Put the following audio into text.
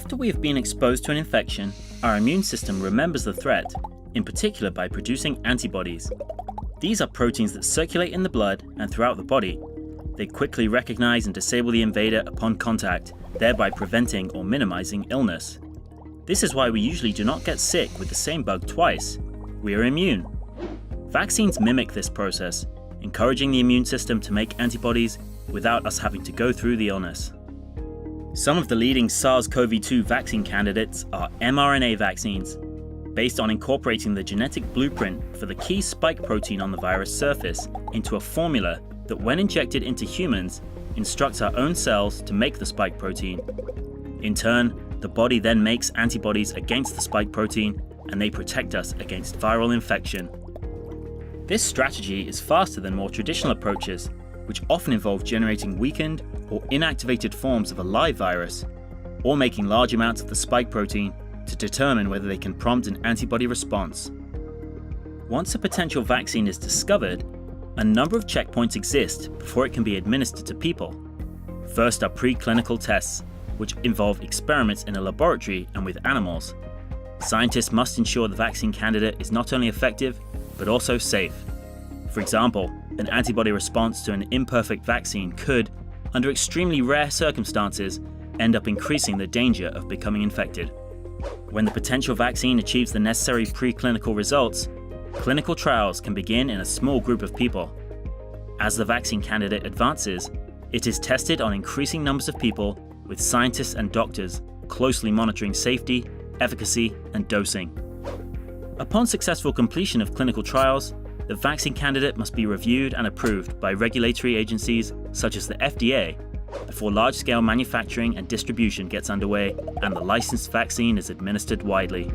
After we have been exposed to an infection, our immune system remembers the threat, in particular by producing antibodies. These are proteins that circulate in the blood and throughout the body. They quickly recognize and disable the invader upon contact, thereby preventing or minimizing illness. This is why we usually do not get sick with the same bug twice. We are immune. Vaccines mimic this process, encouraging the immune system to make antibodies without us having to go through the illness. Some of the leading SARS-CoV-2 vaccine candidates are mRNA vaccines, based on incorporating the genetic blueprint for the key spike protein on the virus surface into a formula that, when injected into humans, instructs our own cells to make the spike protein. In turn, the body then makes antibodies against the spike protein, and they protect us against viral infection. This strategy is faster than more traditional approaches, which often involve generating weakened or inactivated forms of a live virus, or making large amounts of the spike protein to determine whether they can prompt an antibody response. Once a potential vaccine is discovered, a number of checkpoints exist before it can be administered to people. First are preclinical tests, which involve experiments in a laboratory and with animals. Scientists must ensure the vaccine candidate is not only effective, but also safe. For example, an antibody response to an imperfect vaccine could, under extremely rare circumstances, end up increasing the danger of becoming infected. When the potential vaccine achieves the necessary preclinical results, clinical trials can begin in a small group of people. As the vaccine candidate advances, it is tested on increasing numbers of people, with scientists and doctors closely monitoring safety, efficacy, and dosing. Upon successful completion of clinical trials, the vaccine candidate must be reviewed and approved by regulatory agencies such as the FDA before large-scale manufacturing and distribution gets underway and the licensed vaccine is administered widely.